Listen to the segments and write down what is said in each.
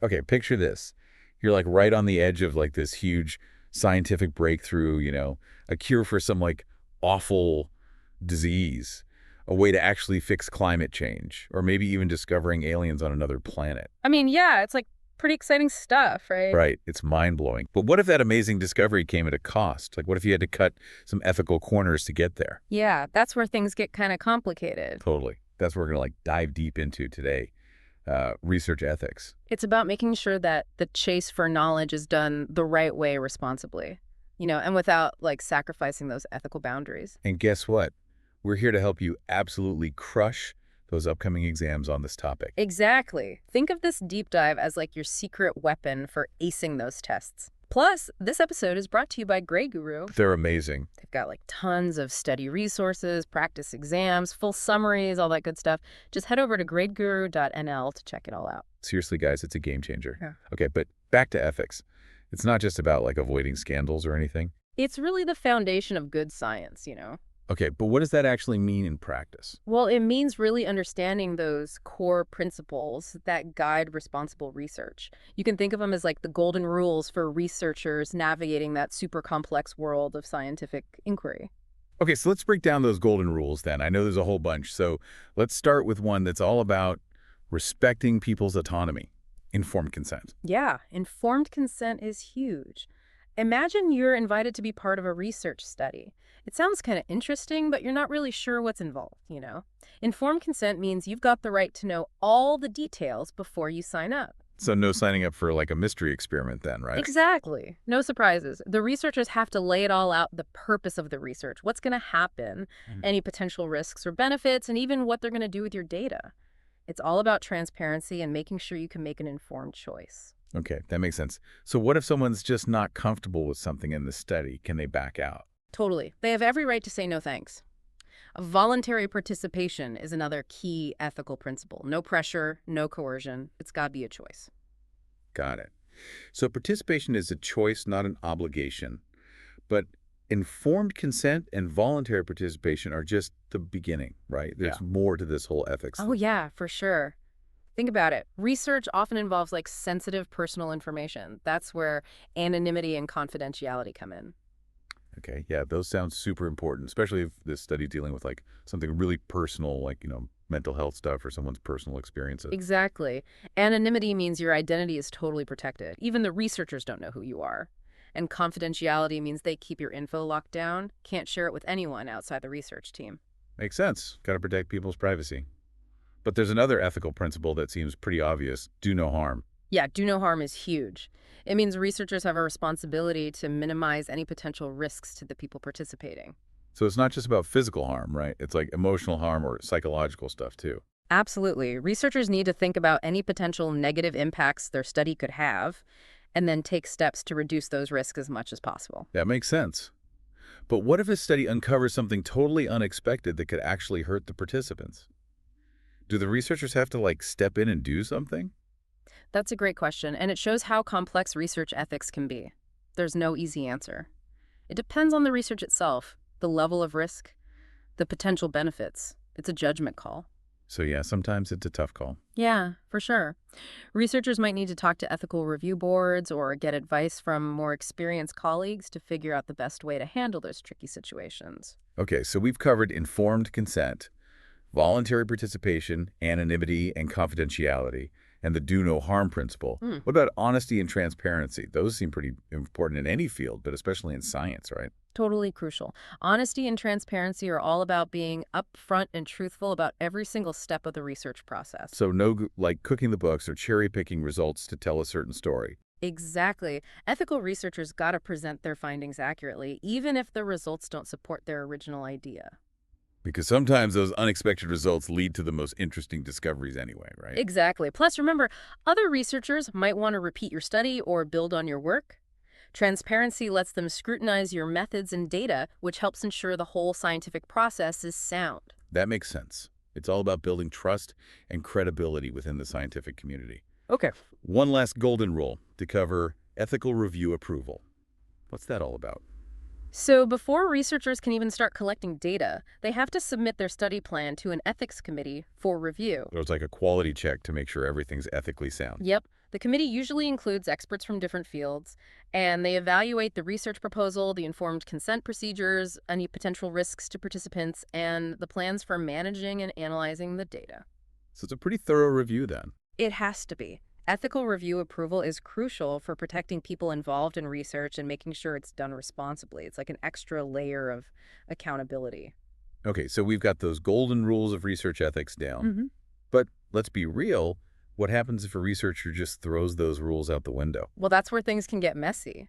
Okay, picture this. You're like right on the edge of like this huge scientific breakthrough, a cure for some like awful disease, a way to actually fix climate change, or maybe even discovering aliens on another planet. I mean, yeah, it's like pretty exciting stuff, right? Right, it's mind-blowing. But what if that amazing discovery came at a cost? Like what if you had to cut some ethical corners to get there? Yeah, that's where things get kind of complicated. Totally. That's what we're going to like dive deep into today. Research ethics. It's about making sure that the chase for knowledge is done the right way responsibly, and without like sacrificing those ethical boundaries. And guess what? We're here to help you absolutely crush those upcoming exams on this topic. Exactly. Think of this deep dive as like your secret weapon for acing those tests. Plus, this episode is brought to you by Grade Guru. They're amazing. They've got like tons of study resources, practice exams, full summaries, all that good stuff. Just head over to gradeguru.nl to check it all out. Seriously, guys, it's a game changer. Yeah. Okay, but back to ethics. It's not just about like avoiding scandals or anything. It's really the foundation of good science. Okay, but what does that actually mean in practice? Well, it means really understanding those core principles that guide responsible research. You can think of them as like the golden rules for researchers navigating that super complex world of scientific inquiry. Okay, so let's break down those golden rules then. I know there's a whole bunch. So let's start with one that's all about respecting people's autonomy, informed consent. Yeah, informed consent is huge. Imagine you're invited to be part of a research study. It sounds kind of interesting, but you're not really sure what's involved. Informed consent means you've got the right to know all the details before you sign up. So no signing up for like a mystery experiment then, right? Exactly. No surprises. The researchers have to lay it all out, the purpose of the research, what's going to happen, any potential risks or benefits, and even what they're going to do with your data. It's all about transparency and making sure you can make an informed choice. Okay, that makes sense. So what if someone's just not comfortable with something in the study? Can they back out? Totally. They have every right to say no thanks. Voluntary participation is another key ethical principle. No pressure, no coercion. It's got to be a choice. Got it. So participation is a choice, not an obligation. But informed consent and voluntary participation are just the beginning, right? There's more to this whole ethics Oh, thing. yeah, for sure. Think about it. Research often involves like sensitive personal information. That's where anonymity and confidentiality come in. Okay, yeah, those sound super important, especially if this study dealing with like something really personal, like, mental health stuff or someone's personal experiences. Exactly. Anonymity means your identity is totally protected. Even the researchers don't know who you are. And confidentiality means they keep your info locked down, can't share it with anyone outside the research team. Makes sense. Got to protect people's privacy. But there's another ethical principle that seems pretty obvious. Do no harm. Yeah, do no harm is huge. It means researchers have a responsibility to minimize any potential risks to the people participating. So it's not just about physical harm, right? It's like emotional harm or psychological stuff too. Absolutely. Researchers need to think about any potential negative impacts their study could have and then take steps to reduce those risks as much as possible. That makes sense. But what if a study uncovers something totally unexpected that could actually hurt the participants? Do the researchers have to like step in and do something? That's a great question, and it shows how complex research ethics can be. There's no easy answer. It depends on the research itself, the level of risk, the potential benefits. It's a judgment call. So yeah, sometimes it's a tough call. Yeah, for sure. Researchers might need to talk to ethical review boards or get advice from more experienced colleagues to figure out the best way to handle those tricky situations. Okay, so we've covered informed consent, voluntary participation, anonymity, and confidentiality, and the do no harm principle. Hmm. What about honesty and transparency? Those seem pretty important in any field, but especially in science, right? Totally crucial. Honesty and transparency are all about being upfront and truthful about every single step of the research process. So no like cooking the books or cherry picking results to tell a certain story. Exactly. Ethical researchers got to present their findings accurately, even if the results don't support their original idea. Because sometimes those unexpected results lead to the most interesting discoveries anyway, right? Exactly. Plus, remember, other researchers might want to repeat your study or build on your work. Transparency lets them scrutinize your methods and data, which helps ensure the whole scientific process is sound. That makes sense. It's all about building trust and credibility within the scientific community. Okay. One last golden rule to cover ethical review approval. What's that all about? So before researchers can even start collecting data, they have to submit their study plan to an ethics committee for review. So it's like a quality check to make sure everything's ethically sound. Yep. The committee usually includes experts from different fields, and they evaluate the research proposal, the informed consent procedures, any potential risks to participants, and the plans for managing and analyzing the data. So it's a pretty thorough review then. It has to be. Ethical review approval is crucial for protecting people involved in research and making sure it's done responsibly. It's like an extra layer of accountability. Okay, so we've got those golden rules of research ethics down. hmm But let's be real, what happens if a researcher just throws those rules out the window? Well, that's where things can get messy.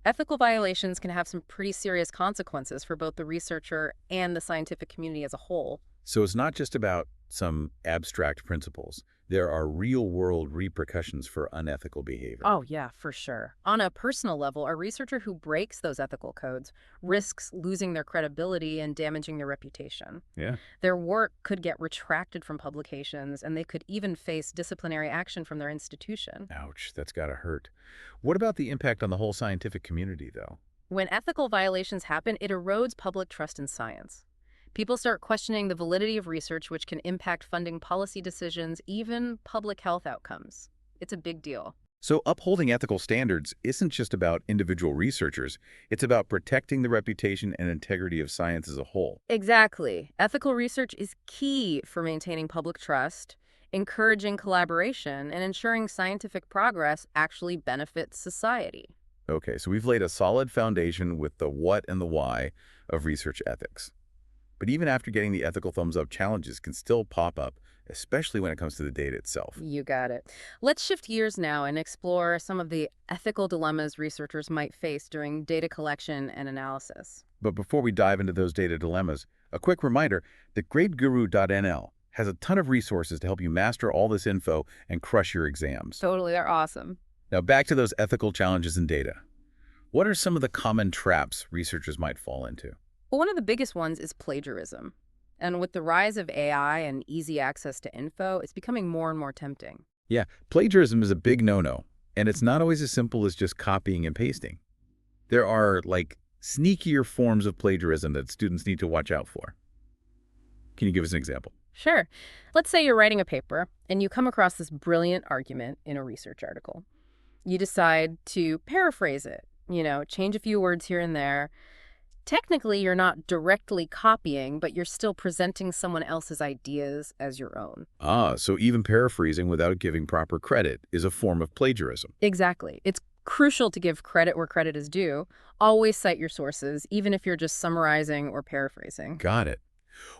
Ethical violations can have some pretty serious consequences for both the researcher and the scientific community as a whole. So it's not just about some abstract principles. There are real-world repercussions for unethical behavior. Oh, yeah, for sure. On a personal level, a researcher who breaks those ethical codes risks losing their credibility and damaging their reputation. Yeah. Their work could get retracted from publications, and they could even face disciplinary action from their institution. Ouch, that's gotta hurt. What about the impact on the whole scientific community, though? When ethical violations happen, it erodes public trust in science. People start questioning the validity of research, which can impact funding policy decisions, even public health outcomes. It's a big deal. So upholding ethical standards isn't just about individual researchers. It's about protecting the reputation and integrity of science as a whole. Exactly. Ethical research is key for maintaining public trust, encouraging collaboration, and ensuring scientific progress actually benefits society. Okay, so we've laid a solid foundation with the what and the why of research ethics. But even after getting the ethical thumbs up, challenges can still pop up, especially when it comes to the data itself. You got it. Let's shift gears now and explore some of the ethical dilemmas researchers might face during data collection and analysis. But before we dive into those data dilemmas, a quick reminder that GradeGuru.nl has a ton of resources to help you master all this info and crush your exams. Totally, they're awesome. Now back to those ethical challenges in data. What are some of the common traps researchers might fall into? Well, one of the biggest ones is plagiarism. And with the rise of AI and easy access to info, it's becoming more and more tempting. Yeah, plagiarism is a big no-no, and it's not always as simple as just copying and pasting. There are, like, sneakier forms of plagiarism that students need to watch out for. Can you give us an example? Sure. Let's say you're writing a paper and you come across this brilliant argument in a research article. You decide to paraphrase it, change a few words here and there. Technically, you're not directly copying, but you're still presenting someone else's ideas as your own. Ah, so even paraphrasing without giving proper credit is a form of plagiarism. Exactly. It's crucial to give credit where credit is due. Always cite your sources, even if you're just summarizing or paraphrasing. Got it.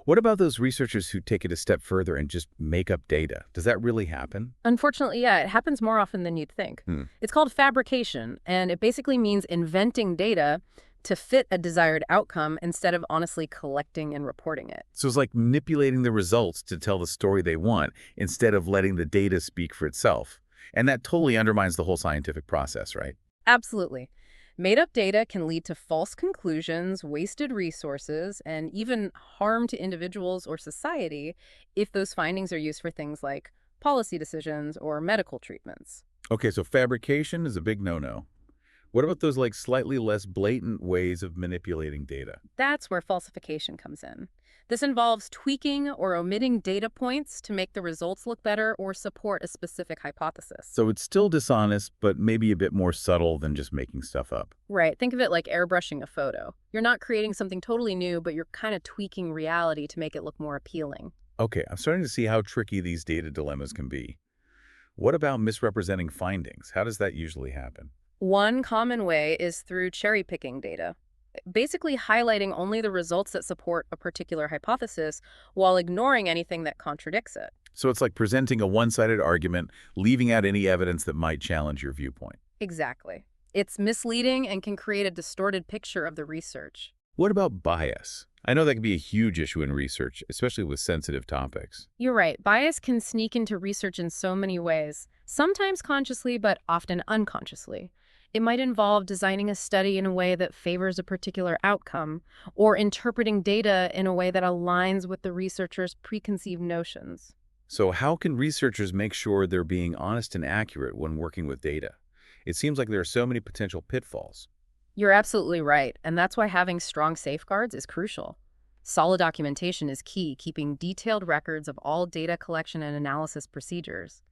What about those researchers who take it a step further and just make up data? Does that really happen? Unfortunately, yeah, it happens more often than you'd think. It's called fabrication, and it basically means inventing data to fit a desired outcome instead of honestly collecting and reporting it. So it's like manipulating the results to tell the story they want instead of letting the data speak for itself. And that totally undermines the whole scientific process, right? Absolutely. Made-up data can lead to false conclusions, wasted resources, and even harm to individuals or society if those findings are used for things like policy decisions or medical treatments. Okay, so fabrication is a big no-no. What about those like slightly less blatant ways of manipulating data? That's where falsification comes in. This involves tweaking or omitting data points to make the results look better or support a specific hypothesis. So it's still dishonest, but maybe a bit more subtle than just making stuff up. Right. Think of it like airbrushing a photo. You're not creating something totally new, but you're kind of tweaking reality to make it look more appealing. Okay, I'm starting to see how tricky these data dilemmas can be. What about misrepresenting findings? How does that usually happen? One common way is through cherry-picking data, basically highlighting only the results that support a particular hypothesis while ignoring anything that contradicts it. So it's like presenting a one-sided argument, leaving out any evidence that might challenge your viewpoint. Exactly. It's misleading and can create a distorted picture of the research. What about bias? I know that can be a huge issue in research, especially with sensitive topics. You're right. Bias can sneak into research in so many ways, sometimes consciously, but often unconsciously. It might involve designing a study in a way that favors a particular outcome, or interpreting data in a way that aligns with the researcher's preconceived notions. So how can researchers make sure they're being honest and accurate when working with data? It seems like there are so many potential pitfalls. You're absolutely right, and that's why having strong safeguards is crucial. Solid documentation is key, keeping detailed records of all data collection and analysis procedures.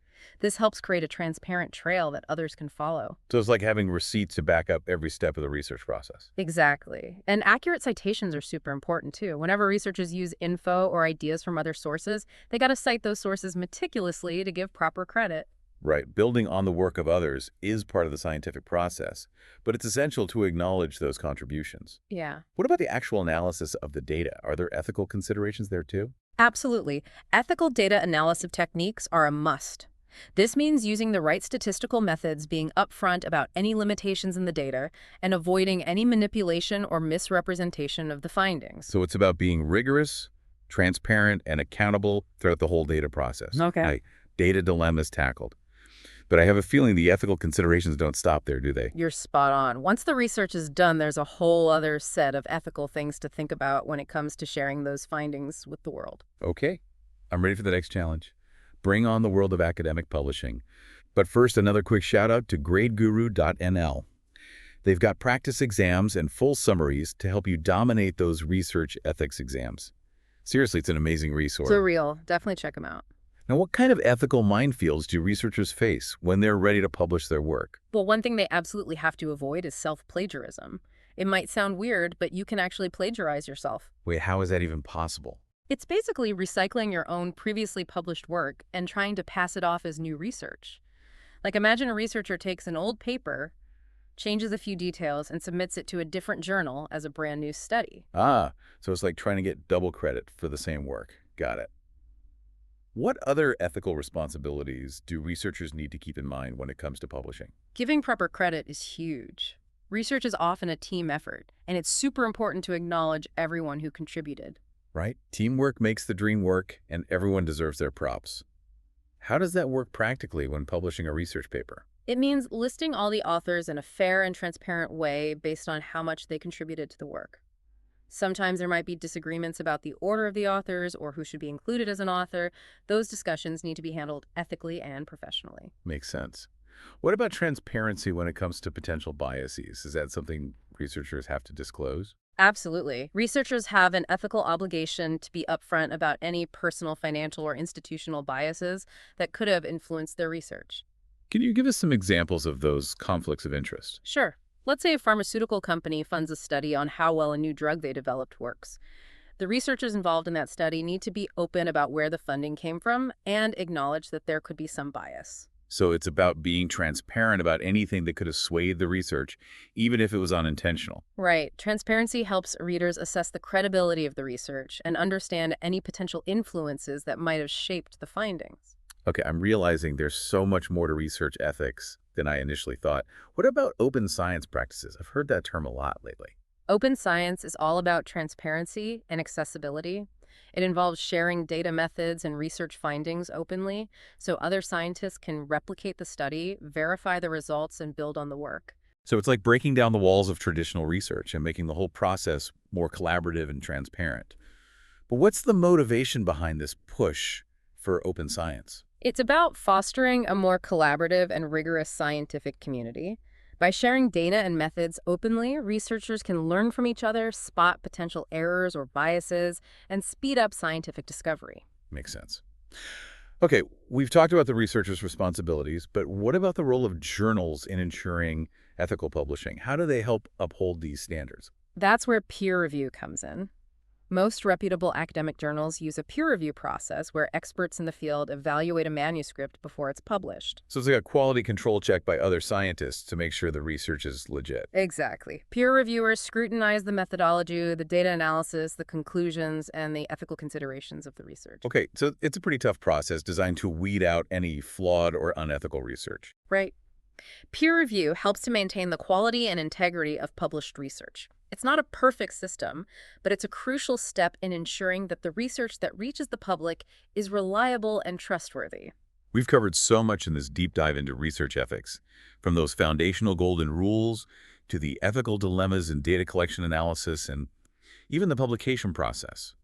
This helps create a transparent trail that others can follow. So it's like having receipts to back up every step of the research process. Exactly. And accurate citations are super important too. Whenever researchers use info or ideas from other sources, they got to cite those sources meticulously to give proper credit. Right. Building on the work of others is part of the scientific process, but it's essential to acknowledge those contributions. Yeah. What about the actual analysis of the data? Are there ethical considerations there too? Absolutely. Ethical data analysis techniques are a must. This means using the right statistical methods, being upfront about any limitations in the data, and avoiding any manipulation or misrepresentation of the findings. So it's about being rigorous, transparent, and accountable throughout the whole data process. Okay. Data dilemmas tackled. But I have a feeling the ethical considerations don't stop there, do they? You're spot on. Once the research is done, there's a whole other set of ethical things to think about when it comes to sharing those findings with the world. Okay, I'm ready for the next challenge. Bring on the world of academic publishing. But first, another quick shout out to gradeguru.nl. They've got practice exams and full summaries to help you dominate those research ethics exams. Seriously, it's an amazing resource. So real. Definitely check them out. Now, what kind of ethical minefields do researchers face when they're ready to publish their work? Well, one thing they absolutely have to avoid is self-plagiarism. It might sound weird, but you can actually plagiarize yourself. Wait, how is that even possible? It's basically recycling your own previously published work and trying to pass it off as new research. Like, imagine a researcher takes an old paper, changes a few details, and submits it to a different journal as a brand new study. Ah, so it's like trying to get double credit for the same work. Got it. What other ethical responsibilities do researchers need to keep in mind when it comes to publishing? Giving proper credit is huge. Research is often a team effort, and it's super important to acknowledge everyone who contributed. Right? Teamwork makes the dream work, and everyone deserves their props. How does that work practically when publishing a research paper? It means listing all the authors in a fair and transparent way based on how much they contributed to the work. Sometimes there might be disagreements about the order of the authors or who should be included as an author. Those discussions need to be handled ethically and professionally. Makes sense. What about transparency when it comes to potential biases? Is that something researchers have to disclose? Absolutely. Researchers have an ethical obligation to be upfront about any personal, financial, or institutional biases that could have influenced their research. Can you give us some examples of those conflicts of interest? Sure. Let's say a pharmaceutical company funds a study on how well a new drug they developed works. The researchers involved in that study need to be open about where the funding came from and acknowledge that there could be some bias. So it's about being transparent about anything that could have swayed the research, even if it was unintentional. Right. Transparency helps readers assess the credibility of the research and understand any potential influences that might have shaped the findings. Okay, I'm realizing there's so much more to research ethics than I initially thought. What about open science practices? I've heard that term a lot lately. Open science is all about transparency and accessibility. It involves sharing data methods and research findings openly so other scientists can replicate the study, verify the results, and build on the work. So it's like breaking down the walls of traditional research and making the whole process more collaborative and transparent. But what's the motivation behind this push for open science? It's about fostering a more collaborative and rigorous scientific community. By sharing data and methods openly, researchers can learn from each other, spot potential errors or biases, and speed up scientific discovery. Makes sense. Okay, we've talked about the researchers' responsibilities, but what about the role of journals in ensuring ethical publishing? How do they help uphold these standards? That's where peer review comes in. Most reputable academic journals use a peer review process where experts in the field evaluate a manuscript before it's published. So it's like a quality control check by other scientists to make sure the research is legit. Exactly. Peer reviewers scrutinize the methodology, the data analysis, the conclusions, and the ethical considerations of the research. Okay, so it's a pretty tough process designed to weed out any flawed or unethical research. Right. Peer review helps to maintain the quality and integrity of published research. It's not a perfect system, but it's a crucial step in ensuring that the research that reaches the public is reliable and trustworthy. We've covered so much in this deep dive into research ethics, from those foundational golden rules to the ethical dilemmas in data collection analysis and even the publication process.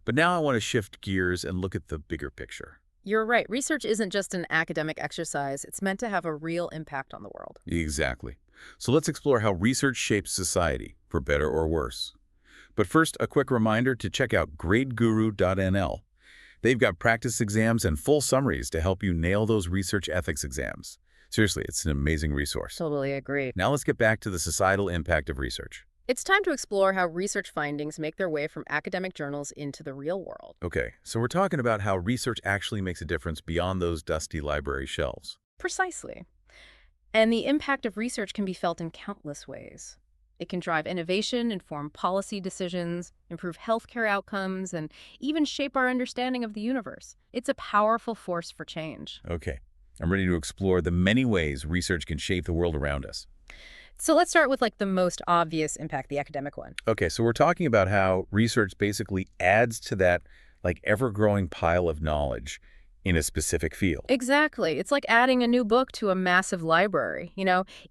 But now I want to shift gears and look at the bigger picture. You're right. Research isn't just an academic exercise. It's meant to have a real impact on the world. Exactly. So let's explore how research shapes society, for better or worse. But first, a quick reminder to check out gradeguru.nl. They've got practice exams and full summaries to help you nail those research ethics exams. Seriously, it's an amazing resource. Totally agree. Now let's get back to the societal impact of research. It's time to explore how research findings make their way from academic journals into the real world. Okay, so we're talking about how research actually makes a difference beyond those dusty library shelves. Precisely. And the impact of research can be felt in countless ways. It can drive innovation, inform policy decisions, improve healthcare outcomes, and even shape our understanding of the universe. It's a powerful force for change. Okay, I'm ready to explore the many ways research can shape the world around us. So let's start with the most obvious impact, the academic one. Okay, so we're talking about how research basically adds to that ever-growing pile of knowledge in a specific field. Exactly. It's like adding a new book to a massive library.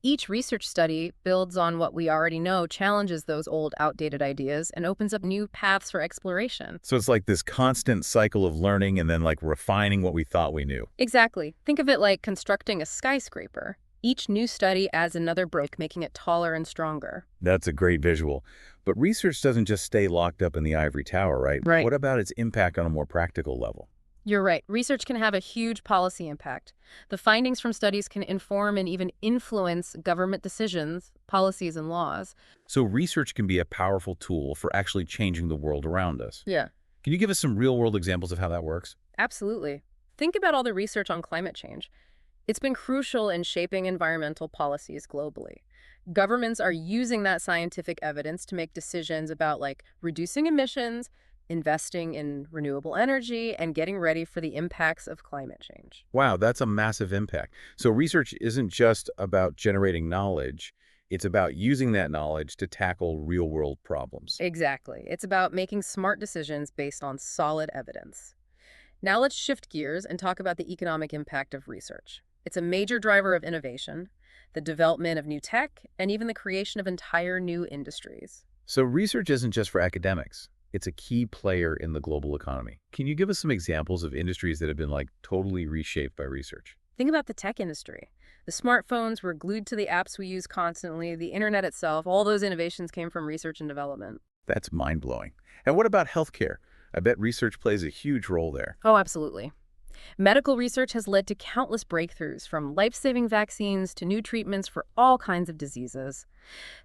Each research study builds on what we already know, challenges those old, outdated ideas, and opens up new paths for exploration. So it's like this constant cycle of learning and then refining what we thought we knew. Exactly. Think of it like constructing a skyscraper. Each new study adds another brick, making it taller and stronger. That's a great visual. But research doesn't just stay locked up in the ivory tower, right? Right. What about its impact on a more practical level? You're right. Research can have a huge policy impact. The findings from studies can inform and even influence government decisions, policies, and laws. So research can be a powerful tool for actually changing the world around us. Yeah, Can you give us some real-world examples of how that works? absolutely. Think about all the research on climate change. It's been crucial in shaping environmental policies globally. Governments are using that scientific evidence to make decisions about reducing emissions, investing in renewable energy, and getting ready for the impacts of climate change. Wow, that's a massive impact. So research isn't just about generating knowledge, it's about using that knowledge to tackle real-world problems. Exactly. It's about making smart decisions based on solid evidence. Now let's shift gears and talk about the economic impact of research. It's a major driver of innovation, the development of new tech, and even the creation of entire new industries. So research isn't just for academics. It's a key player in the global economy. Can you give us some examples of industries that have been totally reshaped by research? Think about the tech industry. The smartphones were glued to the apps we use constantly, the internet itself, all those innovations came from research and development. That's mind-blowing. And what about healthcare? I bet research plays a huge role there. Oh, absolutely. Medical research has led to countless breakthroughs, from life-saving vaccines to new treatments for all kinds of diseases.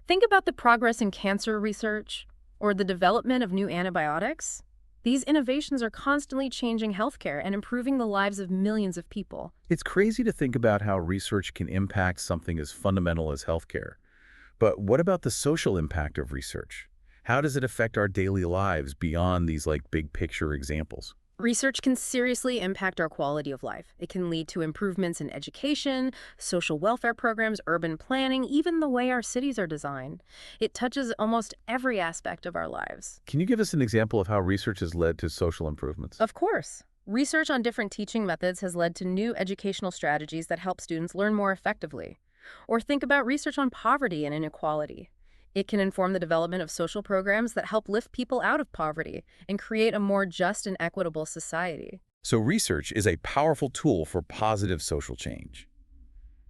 Think about the progress in cancer research or the development of new antibiotics. These innovations are constantly changing healthcare and improving the lives of millions of people. It's crazy to think about how research can impact something as fundamental as healthcare. But what about the social impact of research? How does it affect our daily lives beyond these big picture examples? Research can seriously impact our quality of life. It can lead to improvements in education, social welfare programs, urban planning, even the way our cities are designed. It touches almost every aspect of our lives. Can you give us an example of how research has led to social improvements? Of course. Research on different teaching methods has led to new educational strategies that help students learn more effectively. Or think about research on poverty and inequality. It can inform the development of social programs that help lift people out of poverty and create a more just and equitable society. So research is a powerful tool for positive social change.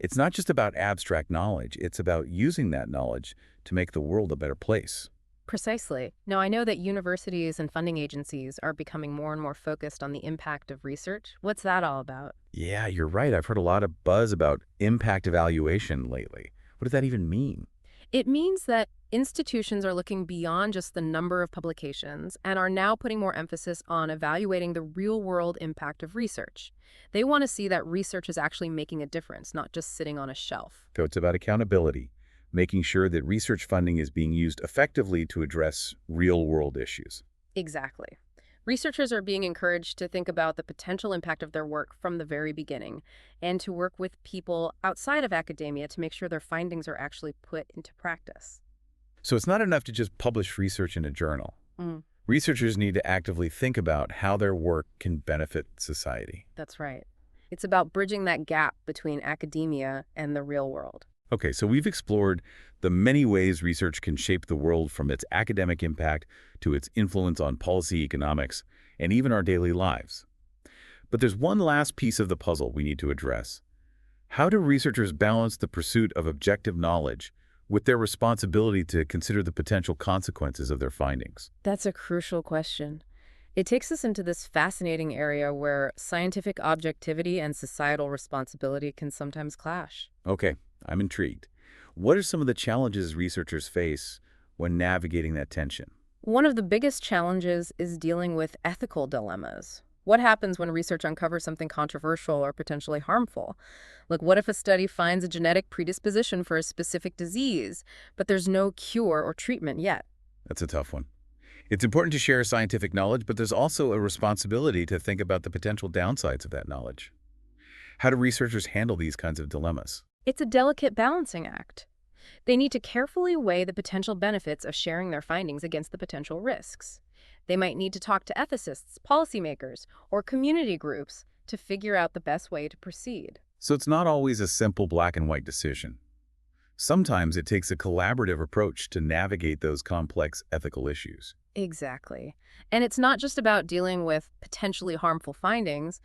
It's not just about abstract knowledge, it's about using that knowledge to make the world a better place. Precisely. Now, I know that universities and funding agencies are becoming more and more focused on the impact of research. What's that all about? Yeah, you're right. I've heard a lot of buzz about impact evaluation lately. What does that even mean? It means that institutions are looking beyond just the number of publications and are now putting more emphasis on evaluating the real-world impact of research. They want to see that research is actually making a difference, not just sitting on a shelf. So it's about accountability, making sure that research funding is being used effectively to address real-world issues. Exactly. Researchers are being encouraged to think about the potential impact of their work from the very beginning and to work with people outside of academia to make sure their findings are actually put into practice. So it's not enough to just publish research in a journal. Researchers need to actively think about how their work can benefit society. That's right. It's about bridging that gap between academia and the real world. Okay, so we've explored the many ways research can shape the world, from its academic impact to its influence on policy economics and even our daily lives. But there's one last piece of the puzzle we need to address. How do researchers balance the pursuit of objective knowledge with their responsibility to consider the potential consequences of their findings? That's a crucial question. It takes us into this fascinating area where scientific objectivity and societal responsibility can sometimes clash. Okay, I'm intrigued. What are some of the challenges researchers face when navigating that tension? One of the biggest challenges is dealing with ethical dilemmas. What happens when research uncovers something controversial or potentially harmful? Like, what if a study finds a genetic predisposition for a specific disease, but there's no cure or treatment yet? That's a tough one. It's important to share scientific knowledge, but there's also a responsibility to think about the potential downsides of that knowledge. How do researchers handle these kinds of dilemmas? It's a delicate balancing act. They need to carefully weigh the potential benefits of sharing their findings against the potential risks. They might need to talk to ethicists, policymakers, or community groups to figure out the best way to proceed. So it's not always a simple black and white decision. Sometimes it takes a collaborative approach to navigate those complex ethical issues. Exactly. And it's not just about dealing with potentially harmful findings.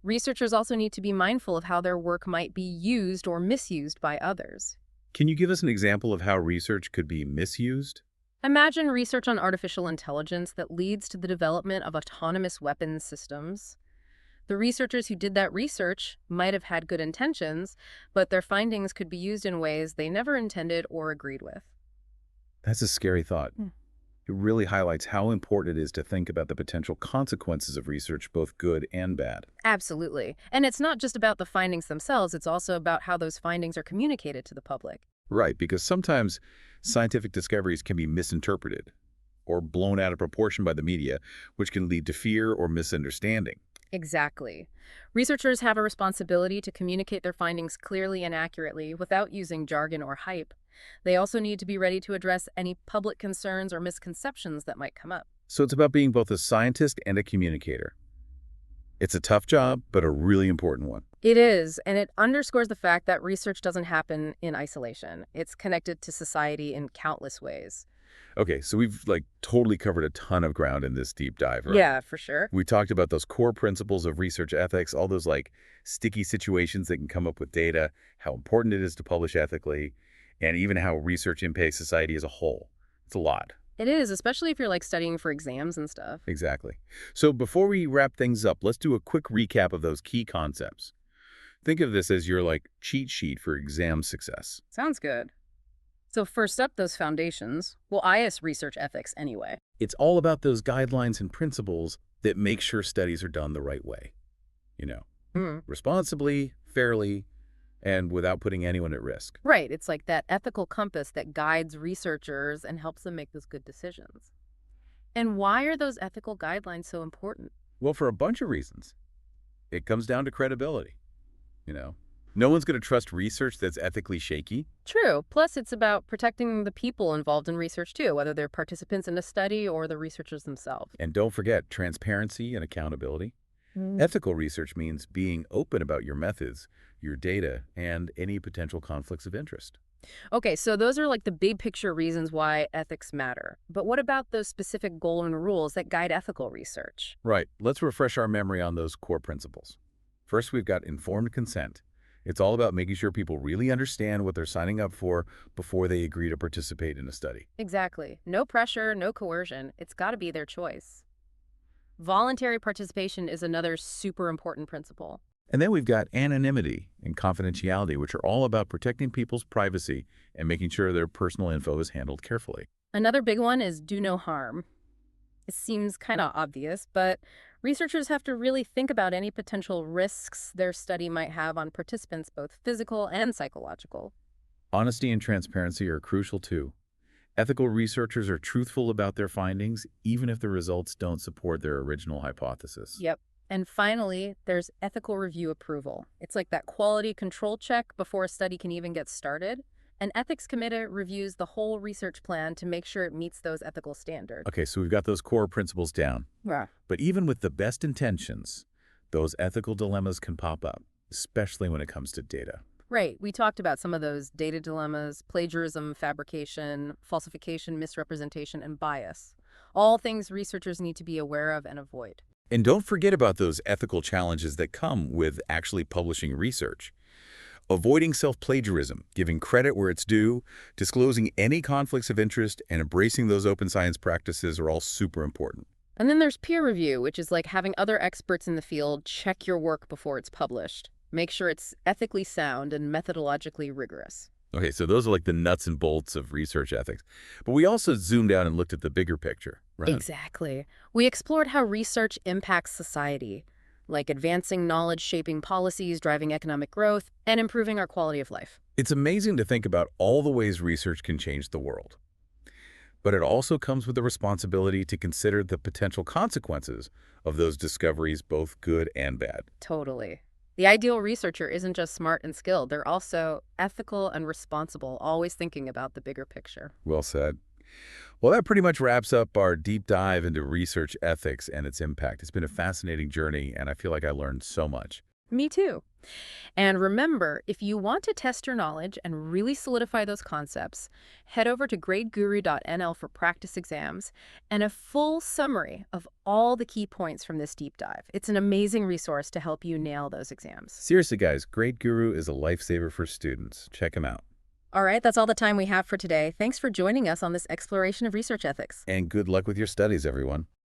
Researchers also need to be mindful of how their work might be used or misused by others. Can you give us an example of how research could be misused? Imagine research on artificial intelligence that leads to the development of autonomous weapons systems. The researchers who did that research might have had good intentions, but their findings could be used in ways they never intended or agreed with. That's a scary thought. Hmm. It really highlights how important it is to think about the potential consequences of research, both good and bad. Absolutely. And it's not just about the findings themselves, it's also about how those findings are communicated to the public. Right, because sometimes scientific discoveries can be misinterpreted or blown out of proportion by the media, which can lead to fear or misunderstanding. Exactly. Researchers have a responsibility to communicate their findings clearly and accurately without using jargon or hype. They also need to be ready to address any public concerns or misconceptions that might come up. So it's about being both a scientist and a communicator. It's a tough job, but a really important one. It is, and it underscores the fact that research doesn't happen in isolation. It's connected to society in countless ways. Okay, so we've totally covered a ton of ground in this deep dive, right? Yeah, for sure. We talked about those core principles of research ethics, all those sticky situations that can come up with data, how important it is to publish ethically, and even how research impacts society as a whole. It's a lot. It is, especially if you're studying for exams and stuff. Exactly. So before we wrap things up, let's do a quick recap of those key concepts. Think of this as your cheat sheet for exam success. Sounds good. So first up, those foundations. Well, IS research ethics anyway. It's all about those guidelines and principles that make sure studies are done the right way. Responsibly, fairly, and without putting anyone at risk. Right. It's like that ethical compass that guides researchers and helps them make those good decisions. And why are those ethical guidelines so important? Well, for a bunch of reasons. It comes down to credibility. No one's going to trust research that's ethically shaky. True. Plus, it's about protecting the people involved in research, too, whether they're participants in a study or the researchers themselves. And don't forget transparency and accountability. Ethical research means being open about your methods, your data, and any potential conflicts of interest. Okay, so those are the big picture reasons why ethics matter. But what about those specific golden rules that guide ethical research? Right. Let's refresh our memory on those core principles. First, we've got informed consent. It's all about making sure people really understand what they're signing up for before they agree to participate in a study. Exactly. No pressure, no coercion. It's got to be their choice. Voluntary participation is another super important principle. And then we've got anonymity and confidentiality, which are all about protecting people's privacy and making sure their personal info is handled carefully. Another big one is do no harm. It seems kind of obvious, but researchers have to really think about any potential risks their study might have on participants, both physical and psychological. Honesty and transparency are crucial too. Ethical researchers are truthful about their findings, even if the results don't support their original hypothesis. Yep. And finally, there's ethical review approval. It's like that quality control check before a study can even get started. An ethics committee reviews the whole research plan to make sure it meets those ethical standards. Okay, so we've got those core principles down. Yeah. But even with the best intentions, those ethical dilemmas can pop up, especially when it comes to data. Right. We talked about some of those data dilemmas: plagiarism, fabrication, falsification, misrepresentation, and bias. All things researchers need to be aware of and avoid. And don't forget about those ethical challenges that come with actually publishing research. Avoiding self-plagiarism, giving credit where it's due, disclosing any conflicts of interest, and embracing those open science practices are all super important. And then there's peer review, which is like having other experts in the field check your work before it's published. Make sure it's ethically sound and methodologically rigorous. Okay, so those are like the nuts and bolts of research ethics. But we also zoomed out and looked at the bigger picture, right? Exactly. We explored how research impacts society, like advancing knowledge-shaping policies, driving economic growth, and improving our quality of life. It's amazing to think about all the ways research can change the world. But it also comes with the responsibility to consider the potential consequences of those discoveries, both good and bad. Totally. The ideal researcher isn't just smart and skilled, they're also ethical and responsible, always thinking about the bigger picture. Well said. Well, that pretty much wraps up our deep dive into research ethics and its impact. It's been a fascinating journey, and I feel like I learned so much. Me too. And remember, if you want to test your knowledge and really solidify those concepts, head over to gradeguru.nl for practice exams and a full summary of all the key points from this deep dive. It's an amazing resource to help you nail those exams. Seriously, guys, Grade Guru is a lifesaver for students. Check him out. All right, that's all the time we have for today. Thanks for joining us on this exploration of research ethics. And good luck with your studies, everyone.